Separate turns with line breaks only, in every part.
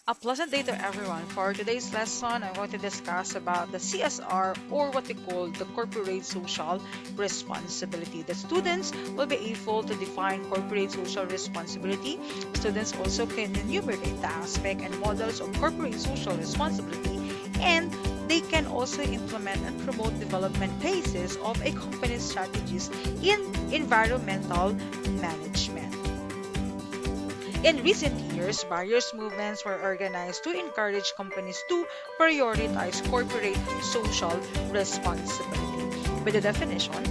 A pleasant day to everyone. For today's lesson, I'm going to discuss about the CSR, or what we call the corporate social responsibility. The students will be able to define corporate social responsibility. Students also can enumerate the aspect and models of corporate social responsibility, and they can also implement and promote development phases of a company's strategies in environmental management. In recent years, various movements were organized to encourage companies to prioritize corporate social responsibility. By the definition,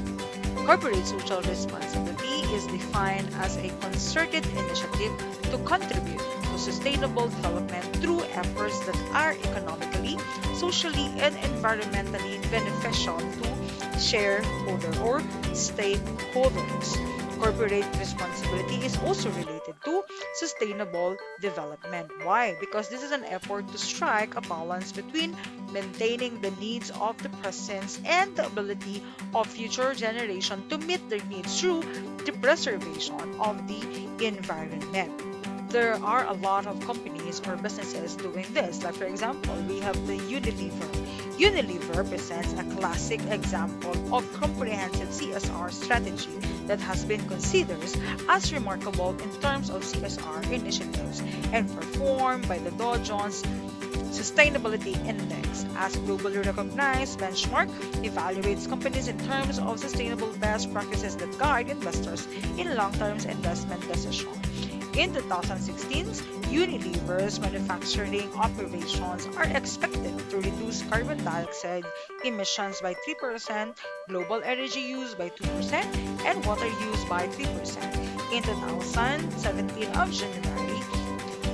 corporate social responsibility is defined as a concerted initiative to contribute to sustainable development through efforts that are economically, socially, and environmentally beneficial to shareholder or stakeholders. Corporate responsibility is also related to sustainable development. Why? Because this is an effort to strike a balance between maintaining the needs of the present and the ability of future generation to meet their needs through the preservation of the environment. There are a lot of companies or businesses doing this. Like for example, we have the Unilever. Unilever presents a classic example of comprehensive CSR strategy that has been considered as remarkable in terms of CSR initiatives and performed by the Dow Jones Sustainability Index as a globally recognized benchmark evaluates companies in terms of sustainable best practices that guide investors in long-term investment decisions. In 2016, Unilever's manufacturing operations are expected to reduce carbon dioxide emissions by 3%, global energy use by 2%, and water use by 3%. In 2017 of January,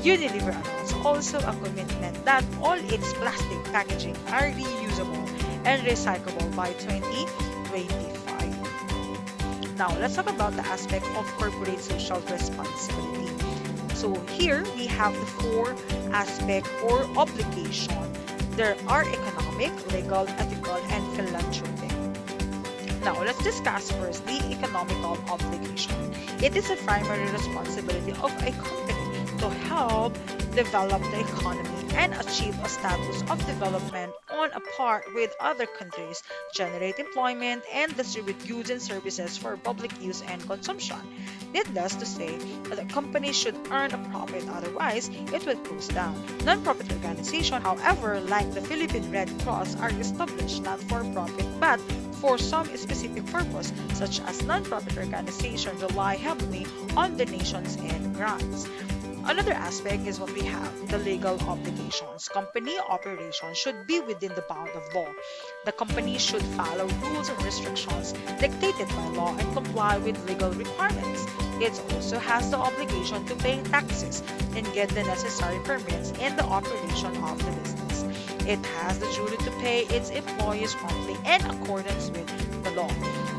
Unilever announced also a commitment that all its plastic packaging are reusable and recyclable by 2025. Now, let's talk about the aspect of corporate social responsibility. So here we have the four aspect or obligation. There are economic, legal, ethical, and philanthropic. Now, let's discuss first the economical obligation. It is a primary responsibility of a company to help develop the economy and achieve a status of development on a par with other countries, generate employment, and distribute goods and services for public use and consumption. Needless to say that a company should earn a profit, otherwise it will close down. Non-profit organizations, however, like the Philippine Red Cross, are established not for profit but for some specific purpose, such as non-profit organizations rely heavily on donations and grants. Another aspect is what we have, the legal obligations. Company operations should be within the bound of law. The company should follow rules and restrictions dictated by law and comply with legal requirements. It also has the obligation to pay taxes and get the necessary permits in the operation of the business. It has the duty to pay its employees promptly in accordance with the law.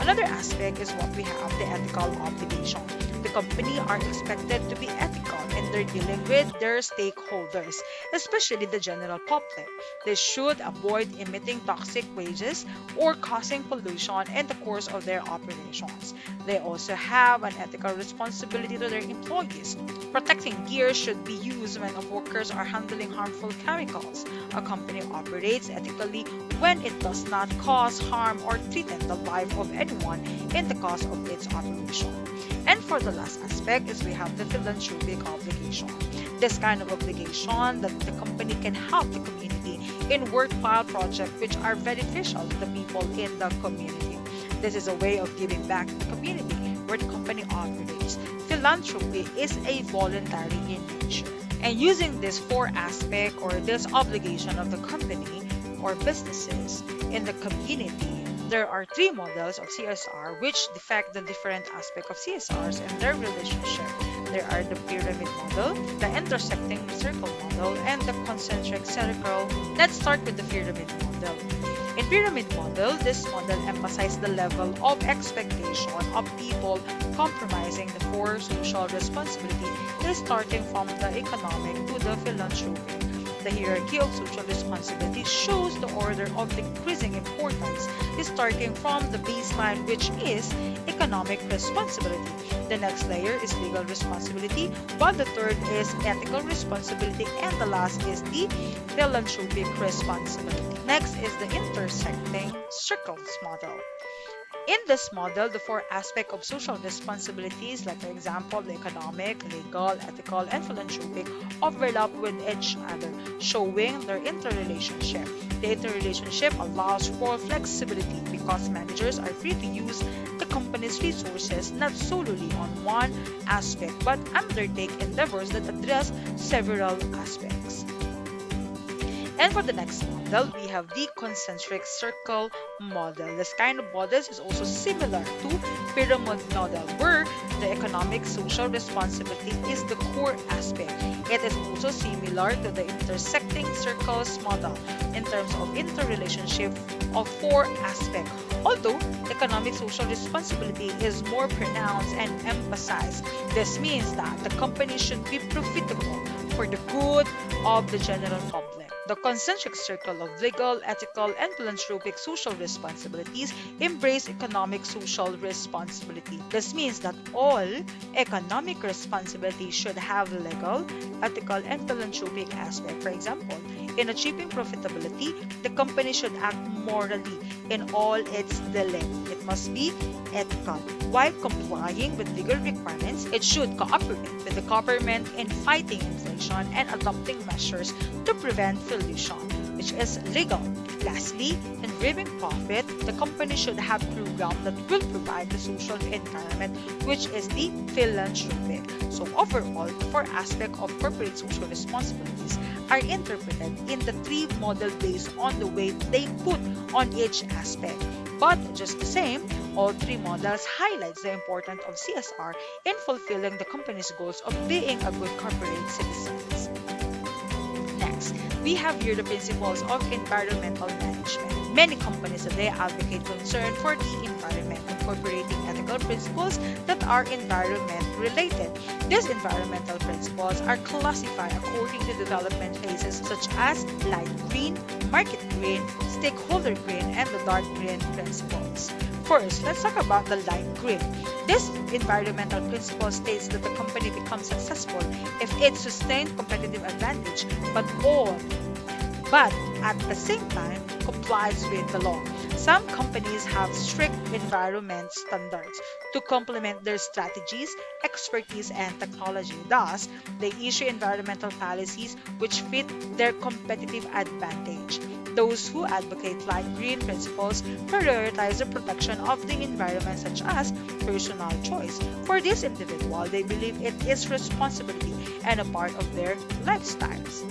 Another aspect is what we have, the ethical obligation. The company are expected to be ethical in their dealing with their stakeholders, especially the general public. They should avoid emitting toxic waste or causing pollution in the course of their operations. They also have an ethical responsibility to their employees. Protecting gear should be used when workers are handling harmful chemicals. A company operates ethically when it does not cause harm or threaten the life of anyone in the course of its operation. And for the last aspect is we have the philanthropic obligation. This kind of obligation that the company can help the community in worthwhile projects which are beneficial to the people in the community. This is a way of giving back to the community where the company operates. Philanthropy is a voluntary in nature. And using this four aspect or this obligation of the company or businesses in the community, there are three models of CSR which defect the different aspects of CSRs and their relationship. There are the pyramid model, the intersecting circle model, and the concentric circle. Let's start with the pyramid model. In pyramid model, this model emphasizes the level of expectation of people compromising the four social responsibility, starting from the economic to the philanthropic. the hierarchy of social responsibility shows the order of decreasing importance, starting from the baseline, which is economic responsibility. The next layer is legal responsibility, while the third is ethical responsibility, and the last is the philanthropic responsibility. Next is the intersecting circles model. In this model, the four aspects of social responsibilities, like for example, the economic, legal, ethical, and philanthropic, overlap with each other, showing their interrelationship. The interrelationship allows for flexibility because managers are free to use the company's resources not solely on one aspect, but undertake endeavors that address several aspects. And for the next model, we have the concentric circle model. This kind of model is also similar to pyramid model, where the economic social responsibility is the core aspect. It is also similar to the intersecting circles model in terms of interrelationship of four aspects. Although economic social responsibility is more pronounced and emphasized, this means that the company should be profitable for the good of the general public. The concentric circle of legal, ethical, and philanthropic social responsibilities embrace economic social responsibility. This means that all economic responsibility should have legal, ethical, and philanthropic aspect. For example, in achieving profitability, the company should act morally in all its dealings. It must be ethical. While complying with legal requirements, it should cooperate with the government in fighting inflation and adopting measures to prevent pollution, which is legal. Lastly, in reaping profit, the company should have programs that will provide the social environment, which is the philanthropic. So overall, the four aspects of corporate social responsibilities are interpreted in the three models based on the weight they put on each aspect. But just the same, all three models highlights the importance of CSR in fulfilling the company's goals of being a good corporate citizens. Next, we have here the principles of environmental management. Many companies today advocate concern for the environment, incorporating ethical principles that are environment related. These environmental principles are classified according to development phases such as light green, market green, stakeholder green, and the dark green principles. First, let's talk about the light green. This environmental principle states that the company becomes successful if it sustains competitive advantage, but at the same time complies with the law. Some companies have strict environment standards to complement their strategies, expertise, and technology. Thus, they issue environmental policies which fit their competitive advantage. Those who advocate light green principles prioritize the protection of the environment, such as personal choice. For this individual, they believe it is responsibility and a part of their lifestyles.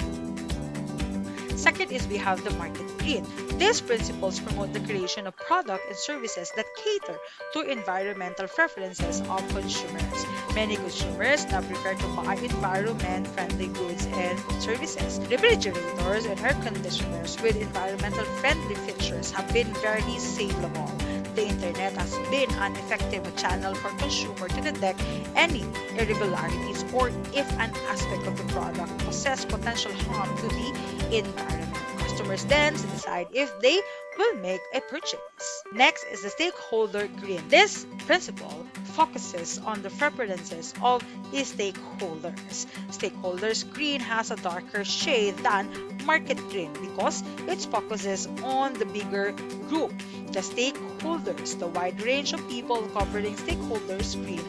Second is we have the market green. These principles promote the creation of products and services that cater to environmental preferences of consumers. Many consumers now prefer to buy environment-friendly goods and services. Refrigerators and air conditioners with environmental friendly features have been very saleable. The internet has been an effective channel for consumers to detect any irregularities or if an aspect of the product possesses potential harm to the environment. Customers then decide if they will make a purchase. Next is the stakeholder green. This principle focuses on the preferences of the stakeholders. Stakeholders green has a darker shade than market green because it focuses on the bigger group. The stakeholders, the wide range of people covering stakeholders green,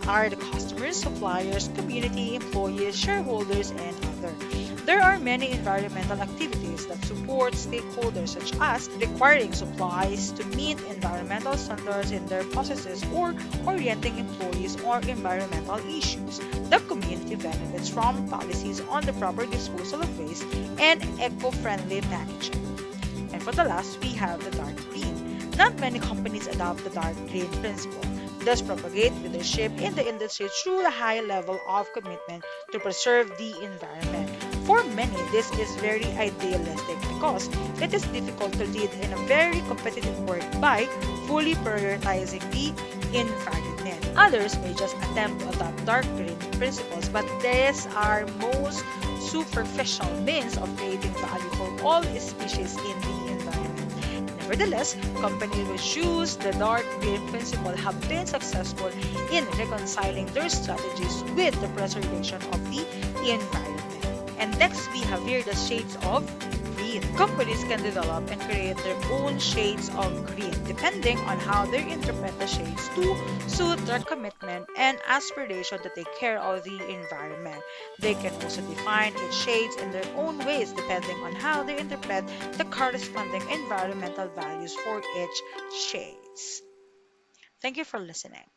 are the customers, suppliers, community, employees, shareholders, and others. There are many environmental activities that support stakeholders, such as requiring supplies to meet environmental standards in their processes or orienting employees on environmental issues. The community benefits from policies on the proper disposal of waste and eco-friendly packaging. And for the last, we have the dark green. Not many companies adopt the dark green principle, thus propagate leadership in the industry through a high level of commitment to preserve the environment. For many, this is very idealistic because it is difficult to lead in a very competitive world by fully prioritizing the environment. Others may just attempt to adopt dark green principles, but these are most superficial means of creating value for all species in the environment. Nevertheless, companies which use the dark green principle have been successful in reconciling their strategies with the preservation of the environment. And next, we have here the shades of green. Companies can develop and create their own shades of green depending on how they interpret the shades to suit their commitment and aspiration to take care of the environment. They can also define each shades in their own ways depending on how they interpret the corresponding environmental values for each shades. Thank you for listening.